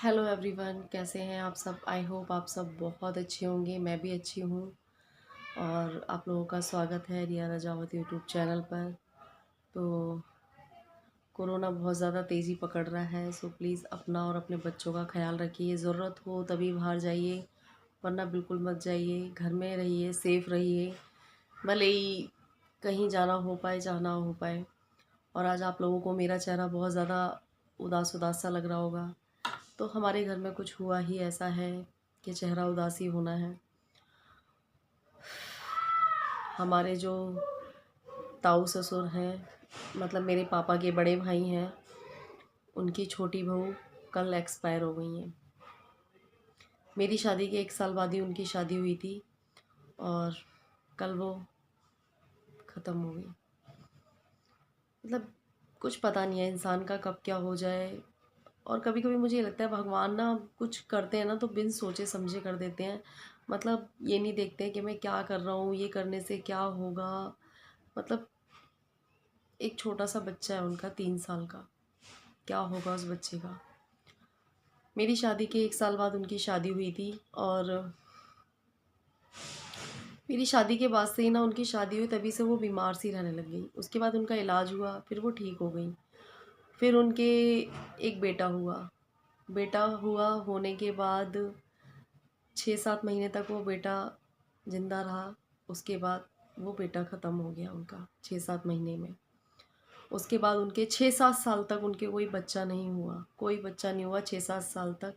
Hello everyone, कैसे हैं आप सब। आई होप आप सब बहुत अच्छे होंगे। मैं भी अच्छी हूँ और आप लोगों का स्वागत है रिया रजावत यूट्यूब चैनल पर। तो कोरोना बहुत ज़्यादा तेज़ी पकड़ रहा है, सो प्लीज़ अपना और अपने बच्चों का ख्याल रखिए। ज़रूरत हो तभी बाहर जाइए, वरना बिल्कुल मत जाइए। घर में रहिए, सेफ़ रहिए, भले ही कहीं जाना हो पाए चाहे ना हो पाए। और आज आप लोगों को मेरा चेहरा बहुत ज़्यादा उदास उदास सा लग रहा होगा, तो हमारे घर में कुछ हुआ ही ऐसा है कि चेहरा उदासी होना है। हमारे जो ताऊ ससुर हैं, मतलब मेरे पापा के बड़े भाई हैं, उनकी छोटी बहू कल एक्सपायर हो गई हैं। मेरी शादी के 1 साल बाद ही उनकी शादी हुई थी और कल वो ख़त्म हो गई। मतलब कुछ पता नहीं है इंसान का कब क्या हो जाए। और कभी कभी मुझे ये लगता है भगवान ना कुछ करते हैं ना तो बिन सोचे समझे कर देते हैं। मतलब ये नहीं देखते हैं कि मैं क्या कर रहा हूँ, ये करने से क्या होगा। मतलब एक छोटा सा बच्चा है उनका, 3 साल का, क्या होगा उस बच्चे का। मेरी शादी के 1 साल बाद उनकी शादी हुई थी और मेरी शादी के बाद से ही ना उनकी शादी हुई, तभी से वो बीमार सी रहने लग गई। उसके बाद उनका इलाज हुआ, फिर वो ठीक हो गई। फिर उनके एक बेटा हुआ। बेटा हुआ होने के बाद 6-7 महीने तक वो बेटा ज़िंदा रहा। उसके बाद वो बेटा ख़त्म हो गया उनका 6-7 महीने में। उसके बाद उनके 6-7 साल तक उनके कोई बच्चा नहीं हुआ, कोई बच्चा नहीं हुआ 6-7 साल तक।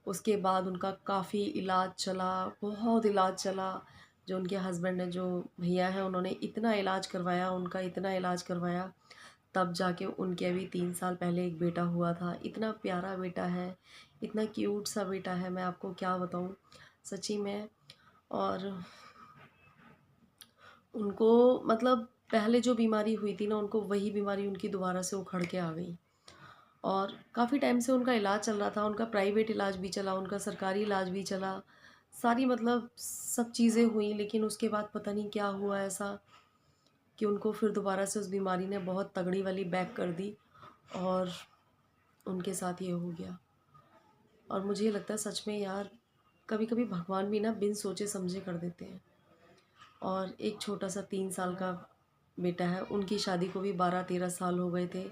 उसके बाद उनका काफ़ी इलाज चला, बहुत इलाज चला। जो उनके हस्बैंड है, जो भैया हैं, उन्होंने इतना इलाज करवाया, उनका इतना इलाज करवाया, तब जाके उनके अभी 3 साल पहले एक बेटा हुआ था। इतना प्यारा बेटा है, इतना क्यूट सा बेटा है, मैं आपको क्या बताऊँ सच्ची में। और उनको मतलब पहले जो बीमारी हुई थी ना, उनको वही बीमारी उनकी दोबारा से उखड़ के आ गई। और काफ़ी टाइम से उनका इलाज चल रहा था, उनका प्राइवेट इलाज भी चला, उनका सरकारी इलाज भी चला, सारी मतलब सब चीज़ें हुई। लेकिन उसके बाद पता नहीं क्या हुआ ऐसा कि उनको फिर दोबारा से उस बीमारी ने बहुत तगड़ी वाली बैक कर दी और उनके साथ ये हो गया। और मुझे ये लगता है सच में यार, कभी कभी भगवान भी ना बिन सोचे समझे कर देते हैं। और एक छोटा सा 3 साल का बेटा है, उनकी शादी को भी 12-13 साल हो गए थे।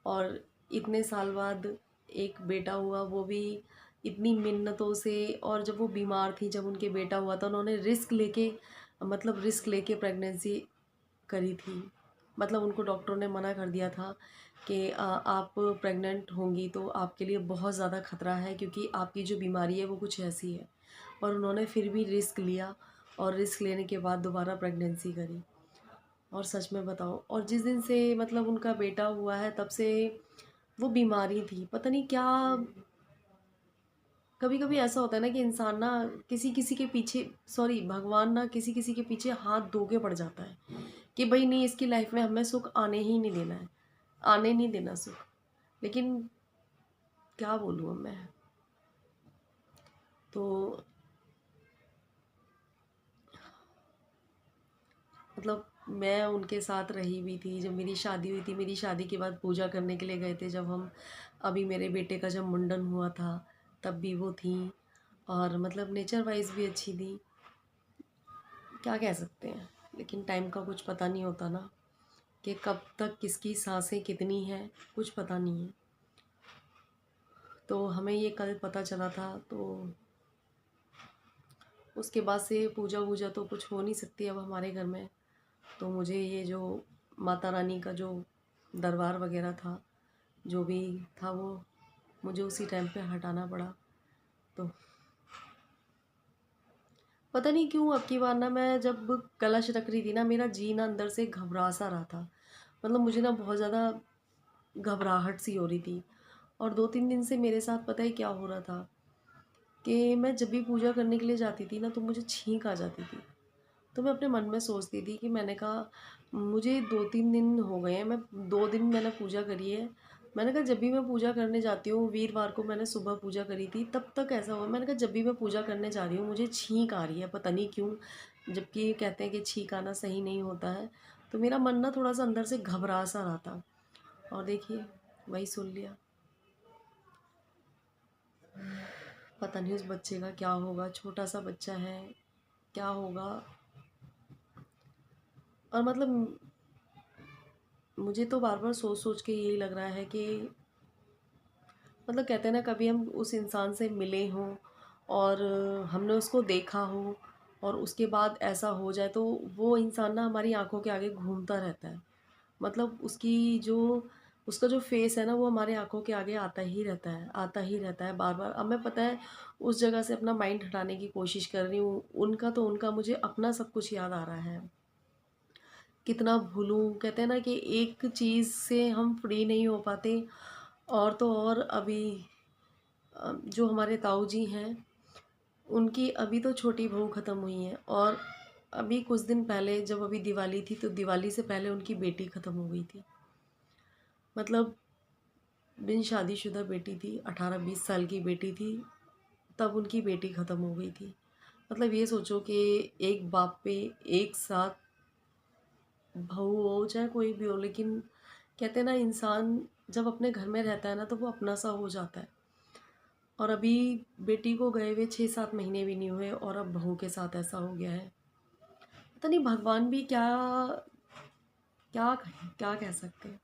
और इतने साल बाद एक बेटा हुआ, वो भी इतनी मिन्नतों से। और जब वो बीमार थी, जब उनके बेटा हुआ था, उन्होंने रिस्क लेके प्रेगनेंसी करी थी। मतलब उनको डॉक्टरों ने मना कर दिया था कि आप प्रेग्नेंट होंगी तो आपके लिए बहुत ज़्यादा खतरा है, क्योंकि आपकी जो बीमारी है वो कुछ ऐसी है। और उन्होंने फिर भी रिस्क लिया और रिस्क लेने के बाद दोबारा प्रेगनेंसी करी। और सच में बताओ, और जिस दिन से मतलब उनका बेटा हुआ है, तब से वो बीमारी थी, पता नहीं क्या। कभी कभी ऐसा होता है ना कि इंसान ना किसी किसी के पीछे, सॉरी, भगवान ना किसी किसी के पीछे हाथ धो के पड़ जाता है कि भाई नहीं, इसकी लाइफ में हमें सुख आने ही नहीं देना है, आने नहीं देना सुख। लेकिन क्या बोलूँ अब मैं। तो मतलब मैं उनके साथ रही भी थी जब मेरी शादी हुई थी। मेरी शादी के बाद पूजा करने के लिए गए थे जब हम, अभी मेरे बेटे का जब मुंडन हुआ था तब भी वो थी। और मतलब नेचर वाइज भी अच्छी थी, क्या कह सकते हैं। लेकिन टाइम का कुछ पता नहीं होता ना, कि कब तक किसकी सांसें कितनी हैं, कुछ पता नहीं है। तो हमें ये कल पता चला था, तो उसके बाद से पूजा वूजा तो कुछ हो नहीं सकती अब हमारे घर में। तो मुझे ये जो माता रानी का जो दरबार वगैरह था, जो भी था, वो मुझे उसी टाइम पे हटाना पड़ा। तो पता नहीं क्यों अब की बार ना, मैं जब कलश रख रही थी ना, मेरा जी ना अंदर से घबरा सा रहा था। मतलब मुझे ना बहुत ज़्यादा घबराहट सी हो रही थी। और 2-3 दिन से मेरे साथ पता है क्या हो रहा था, कि मैं जब भी पूजा करने के लिए जाती थी ना, तो मुझे छींक आ जाती थी। तो मैं अपने मन में सोचती थी कि मैंने कहा, मुझे 2-3 दिन हो गए हैं, मैं 2 दिन मैंने पूजा करी है। मैंने कहा जब भी मैं पूजा करने जाती हूँ, वीरवार को मैंने सुबह पूजा करी थी, तब तक ऐसा हुआ। मैंने कहा जब भी मैं पूजा करने जा रही हूँ मुझे छींक आ रही है, पता नहीं क्यों। जबकि कहते हैं कि छींक आना सही नहीं होता है। तो मेरा मन ना थोड़ा सा अंदर से घबरा सा रहा था। और देखिए, वही सुन लिया। पता नहीं उस बच्चे का क्या होगा, छोटा सा बच्चा है, क्या होगा। और मतलब मुझे तो बार बार सोच सोच के यही लग रहा है कि मतलब कहते हैं ना, कभी हम उस इंसान से मिले हों और हमने उसको देखा हो और उसके बाद ऐसा हो जाए, तो वो इंसान ना हमारी आंखों के आगे घूमता रहता है। मतलब उसका जो फेस है ना, वो हमारे आंखों के आगे आता ही रहता है, आता ही रहता है बार बार। अब मैं पता है उस जगह से अपना माइंड हटाने की कोशिश कर रही हूँ, उनका तो उनका, मुझे अपना सब कुछ याद आ रहा है। कितना भूलूं, कहते हैं ना कि एक चीज़ से हम फ्री नहीं हो पाते। और तो और अभी जो हमारे ताऊ जी हैं, उनकी अभी तो छोटी बहू ख़त्म हुई है, और अभी कुछ दिन पहले जब अभी दिवाली थी, तो दिवाली से पहले उनकी बेटी ख़त्म हो गई थी। मतलब बिन शादीशुदा बेटी थी, 18-20 साल की बेटी थी, तब उनकी बेटी ख़त्म हो गई थी। मतलब ये सोचो कि एक बाप पे एक साथ बहू हो चाहे कोई भी हो, लेकिन कहते हैं ना, इंसान जब अपने घर में रहता है ना, तो वो अपना सा हो जाता है। और अभी बेटी को गए हुए 6-7 महीने भी नहीं हुए, और अब बहू के साथ ऐसा हो गया है। पता नहीं भगवान भी क्या, क्या कहें, क्या कह सकते हैं।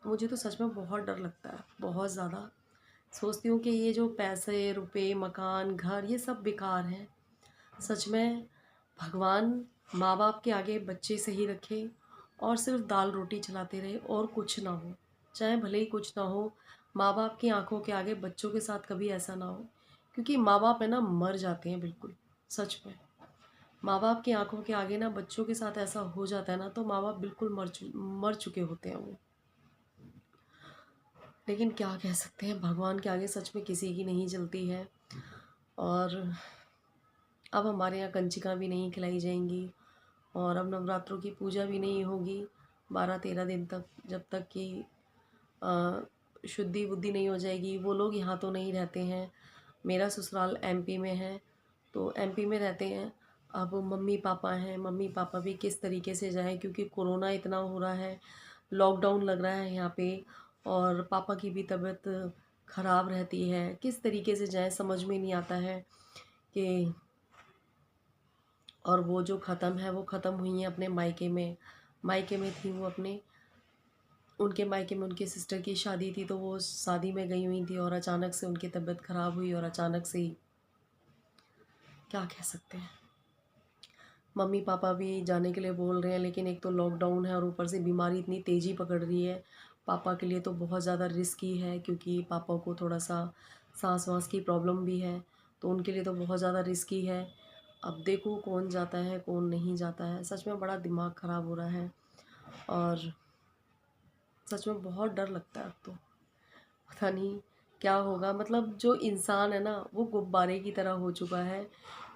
मुझे तो सच में बहुत डर लगता है, बहुत ज़्यादा। सोचती हूँ कि ये जो पैसे रुपए मकान घर, ये सब बेकार हैं। सच में भगवान माँ बाप के आगे बच्चे सही रखे, और सिर्फ दाल रोटी चलाते रहे और कुछ ना हो। चाहे भले ही कुछ ना हो, माँ बाप की आंखों के आगे बच्चों के साथ कभी ऐसा ना हो। क्योंकि माँ बाप है ना, मर जाते हैं बिल्कुल, सच में। माँ बाप की आंखों के आगे ना बच्चों के साथ ऐसा हो जाता है ना, तो माँ बाप बिल्कुल मर चुके होते हैं वो। लेकिन क्या कह सकते हैं, भगवान के आगे सच में किसी की नहीं चलती है। और अब हमारे यहाँ कंचिका भी नहीं खिलाई जाएंगी, और अब नवरात्रों की पूजा भी नहीं होगी 12-13 दिन तक, जब तक कि शुद्धि बुद्धि नहीं हो जाएगी। वो लोग यहाँ तो नहीं रहते हैं, मेरा ससुराल एमपी में है, तो एमपी में रहते हैं। अब मम्मी पापा हैं, मम्मी पापा भी किस तरीके से जाएं, क्योंकि कोरोना इतना हो रहा है, लॉकडाउन लग रहा है यहाँ पे, और पापा की भी तबीयत ख़राब रहती है। किस तरीके से जाएं समझ में नहीं आता है कि। और वो जो ख़त्म है, वो ख़त्म हुई हैं अपने मायके में, मायके में थी वो अपने, उनके मायके में उनकी सिस्टर की शादी थी, तो वो शादी में गई हुई थी, और अचानक से उनकी तबीयत ख़राब हुई, और अचानक से ही क्या कह सकते हैं। मम्मी पापा भी जाने के लिए बोल रहे हैं, लेकिन एक तो लॉकडाउन है और ऊपर से बीमारी इतनी तेज़ी पकड़ रही है। पापा के लिए तो बहुत ज़्यादा रिस्की है, क्योंकि पापा को थोड़ा सा सांस वास की प्रॉब्लम भी है, तो उनके लिए तो बहुत ज़्यादा रिस्की है। अब देखो कौन जाता है कौन नहीं जाता है, सच में बड़ा दिमाग ख़राब हो रहा है। और सच में बहुत डर लगता है अब तो, पता नहीं क्या होगा। मतलब जो इंसान है ना, वो गुब्बारे की तरह हो चुका है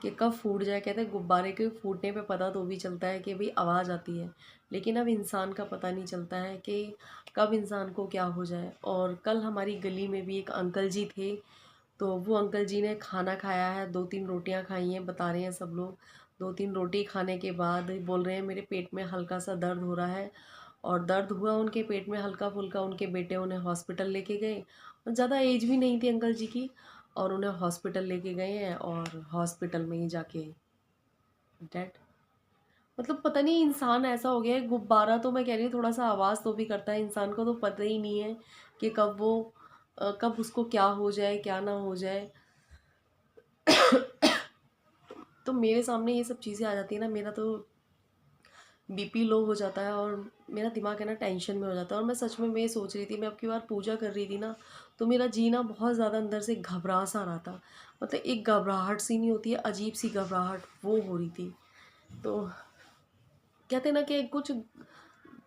कि कब फूट जाए। कहते हैं गुब्बारे के फूटने पे पता तो भी चलता है कि भाई आवाज़ आती है, लेकिन अब इंसान का पता नहीं चलता है कि कब इंसान को क्या हो जाए। और कल हमारी गली में भी एक अंकल जी थे, तो वो अंकल जी ने खाना खाया है, 2-3 रोटियां खाई हैं, बता रहे हैं सब लोग। 2-3 रोटी खाने के बाद बोल रहे हैं मेरे पेट में हल्का सा दर्द हो रहा है। और दर्द हुआ उनके पेट में हल्का फुल्का, उनके बेटे उन्हें हॉस्पिटल लेके गए, और ज़्यादा एज भी नहीं थी अंकल जी की, और उन्हें हॉस्पिटल लेके गए हैं, और हॉस्पिटल में ही जाके डेड। मतलब पता नहीं इंसान ऐसा हो गया है गुब्बारा, तो मैं कह रही हूँ थोड़ा सा आवाज़ तो भी करता है, इंसान को तो पता ही नहीं है कि कब उसको क्या हो जाए क्या ना हो जाए। तो मेरे सामने ये सब चीज़ें आ जाती है ना, मेरा तो बीपी लो हो जाता है, और मेरा दिमाग है ना टेंशन में हो जाता है। और मैं सच में, मैं सोच रही थी, मैं अब की बार पूजा कर रही थी ना, तो मेरा जीना बहुत ज़्यादा अंदर से घबरा सा रहा था। मतलब एक घबराहट सी नहीं होती है, अजीब सी घबराहट वो हो रही थी। तो कहते हैं ना कि कुछ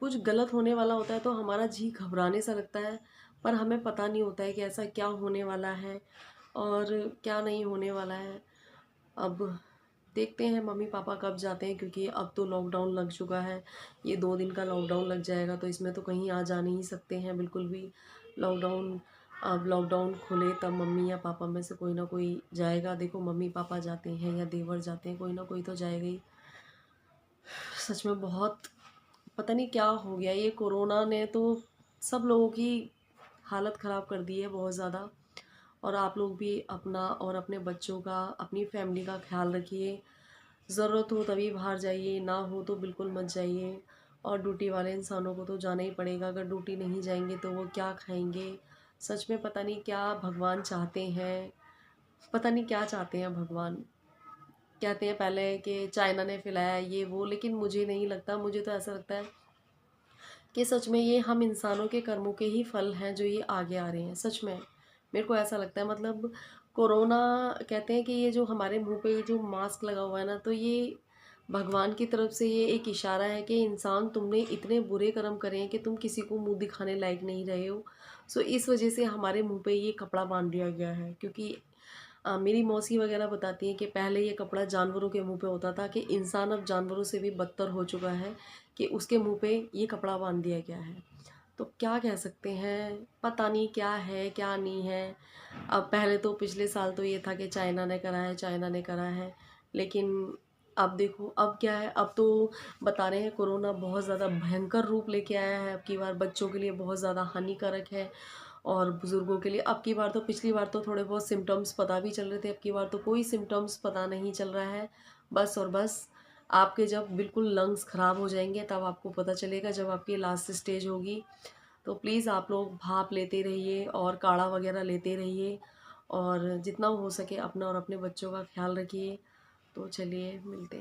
कुछ गलत होने वाला होता है, तो हमारा जी घबराने सा लगता है, पर हमें पता नहीं होता है कि ऐसा क्या होने वाला है और क्या नहीं होने वाला है। अब देखते हैं मम्मी पापा कब जाते हैं, क्योंकि अब तो लॉकडाउन लग चुका है। ये 2 दिन का लॉकडाउन लग जाएगा, तो इसमें तो कहीं आ जा नहीं सकते हैं बिल्कुल भी। लॉकडाउन अब लॉकडाउन खुले तब मम्मी या पापा में से कोई ना कोई जाएगा। देखो मम्मी पापा जाते हैं या देवर जाते हैं, कोई ना कोई तो जाएगा ही। सच में बहुत, पता नहीं क्या हो गया, ये कोरोना ने तो सब लोगों की हालत ख़राब कर दी है बहुत ज़्यादा। और आप लोग भी अपना और अपने बच्चों का, अपनी फैमिली का ख्याल रखिए। ज़रूरत हो तभी बाहर जाइए, ना हो तो बिल्कुल मत जाइए। और ड्यूटी वाले इंसानों को तो जाना ही पड़ेगा, अगर ड्यूटी नहीं जाएंगे तो वो क्या खाएंगे। सच में पता नहीं क्या भगवान चाहते हैं, पता नहीं क्या चाहते हैं भगवान। कहते हैं पहले कि चाइना ने फैलाया ये वो, लेकिन मुझे नहीं लगता। मुझे तो ऐसा लगता है कि सच में ये हम इंसानों के कर्मों के ही फल हैं जो ये आगे आ रहे हैं। सच में मेरे को ऐसा लगता है। मतलब कोरोना, कहते हैं कि ये जो हमारे मुंह पे ये जो मास्क लगा हुआ है ना, तो ये भगवान की तरफ से ये एक इशारा है कि इंसान तुमने इतने बुरे कर्म करे हैं कि तुम किसी को मुंह दिखाने लायक नहीं रहे हो। सो इस वजह से हमारे मुंह पे ये कपड़ा बांध दिया गया है। क्योंकि मेरी मौसी वगैरह बताती हैं कि पहले ये कपड़ा जानवरों के मुंह पे होता था, कि इंसान अब जानवरों से भी बदतर हो चुका है, कि उसके मुंह पे ये कपड़ा बांध दिया गया है। तो क्या कह सकते हैं, पता नहीं क्या है क्या नहीं है। अब पहले तो पिछले साल तो ये था कि चाइना ने करा है, चाइना ने करा है। लेकिन अब देखो अब क्या है। अब तो बता रहे हैं कोरोना बहुत ज़्यादा भयंकर रूप लेके आया है। अब की बार बच्चों के लिए बहुत ज़्यादा हानिकारक है, और बुज़ुर्गों के लिए। अब की बार तो, पिछली बार तो थोड़े बहुत सिम्टम्स पता भी चल रहे थे, अब की बार तो कोई सिम्टम्स पता नहीं चल रहा है। बस और बस आपके जब बिल्कुल लंग्स ख़राब हो जाएंगे तब आपको पता चलेगा, जब आपकी लास्ट स्टेज होगी। तो प्लीज़ आप लोग भाप लेते रहिए और काढ़ा वगैरह लेते रहिए, और जितना हो सके अपना और अपने बच्चों का ख्याल रखिए। तो चलिए मिलते हैं।